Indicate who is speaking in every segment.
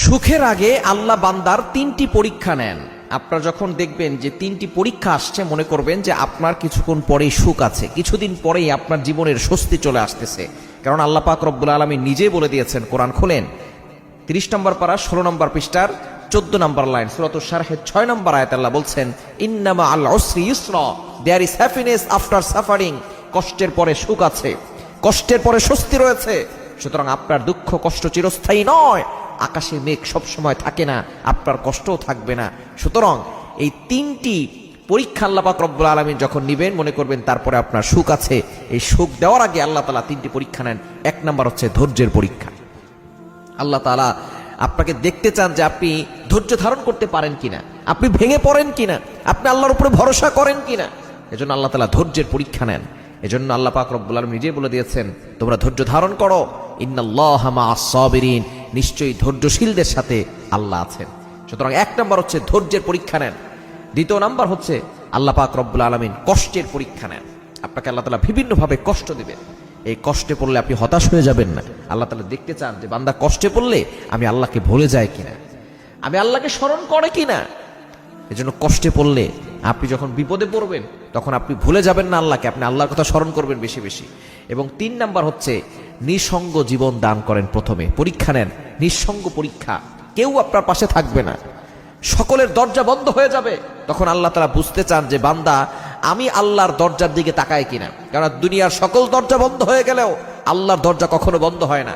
Speaker 1: সুখের আগে আল্লাহ বান্দার তিনটি পরীক্ষা নেন। আপনারা যখন দেখবেন যে তিনটি পরীক্ষা আসছে, মনে করবেন যে আপনার কিছুক্ষণ পরেই সুখ আছে, কিছুদিন পরেই আপনার জীবনের স্বস্তি চলে আসতেছে। কারণ আল্লাহ পাক রব্বুল আলামিন নিজেই বলে দিয়েছেন, কোরআন খোলেন 30 নম্বর পারা 16 নম্বর পৃষ্ঠার 14 নম্বর লাইন, সূরাতুশ শারহের 6 নম্বর আয়াত আল্লাহ বলছেন, ইন্নামা আল উসরি ইউসরা, there is happiness after suffering. কষ্টের পরে সুখ আছে, কষ্টের পরে স্বস্তি রয়েছে। সুতরাং আপনার দুঃখ কষ্ট চিরস্থায়ী নয়। আকাশে মেঘ সব সময় থাকে না, আপনার কষ্টও থাকবে না। সুতরাং এই তিনটি পরীক্ষা আল্লাহ পাক রব্বুল আলামিন যখন নিবেন, মনে করবেন তারপরে আপনার সুখ আছে। এই সুখ দেওয়ার আগে আল্লাহ তাআলা তিনটি পরীক্ষা নেন। 1 নম্বর হচ্ছে ধৈর্যের পরীক্ষা। আল্লাহ তাআলা আপনাকে দেখতে চান যে আপনি ধৈর্য ধারণ করতে পারেন কিনা, আপনি ভেঙে পড়েন কিনা, আপনি আল্লাহর উপরে ভরসা করেন কিনা। এজন্য আল্লাহ তাআলা ধৈর্যের পরীক্ষা নেন। এজন্য আল্লাহ পাক রব্বুল আলামিন নিজে বলে দিয়েছেন, তোমরা ধৈর্য ধারণ করো, ইন্নাল্লাহা মাআস সাবিরিন, নিশ্চয়ই ধৈর্যশীলদের সাথে আল্লাহ আছেন। সুতরাং 1 নম্বর হচ্ছে ধৈর্যের পরীক্ষা নেন। 2 নম্বর হচ্ছে আল্লাহ পাক রব্বুল আলামিন কষ্টের পরীক্ষা নেন। আপনাকে আল্লাহ তাআলা বিভিন্নভাবে কষ্ট দিবেন। এই কষ্টে পড়লে আপনি হতাশ হয়ে যাবেন না। আল্লাহ তাআলা দেখতে চান যে বান্দা কষ্টে পড়লে আমি আল্লাহকে ভুলে যায় কিনা, আমি আল্লাহকে স্মরণ করে কিনা। এজন্য কষ্টে পড়লে আপনি যখন বিপদে পড়বেন তখন আপনি ভুলে যাবেন না আল্লাহকে, আপনি আল্লাহর কথা স্মরণ করবেন বেশি বেশি। এবং 3 নাম্বার হচ্ছে নিঃসঙ্গ জীবন দান করেন। প্রথমে পরীক্ষা নেন, নিঃসঙ্গ পরীক্ষা। কেউ আপনার পাশে থাকবে না, সকলের দরজা বন্ধ হয়ে যাবে। তখন আল্লাহ তাআলা বুঝতে চান যে বান্দা আমি আল্লাহর দরজার দিকে তাকায় কিনা। কারণ দুনিয়ার সকল দরজা বন্ধ হয়ে গেলেও আল্লাহর দরজা কখনো বন্ধ হয় না।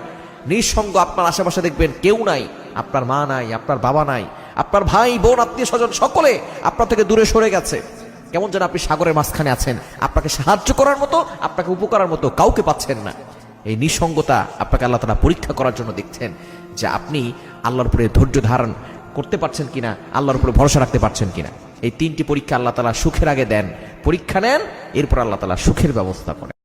Speaker 1: নিঃসঙ্গ আপনার আশেপাশে দেখবেন কেউ নাই, আপনার মা নাই, আপনার বাবা নাই, আপনার ভাই বোন আত্মীয় স্বজন সকলে আপনার থেকে দূরে সরে গেছে। কেমন যেন আপনি সাগরের মাঝখানে আছেন, আপনাকে সাহায্য করার মতো, আপনাকে উপকারের মতো কাউকে পাচ্ছেন না। এই নিঃসঙ্গতা আপনাকে আল্লাহ তাআলা পরীক্ষা করার জন্য দেখছেন যে আপনি আল্লাহর উপরে ধৈর্য ধারণ করতে পারছেন কিনা, আল্লাহর উপরে ভরসা রাখতে পারছেন কিনা। এই 3টি পরীক্ষা আল্লাহ তাআলা সুখের আগে দেন। পরীক্ষা নেন, এরপর আল্লাহ তাআলা সুখের ব্যবস্থা করেন।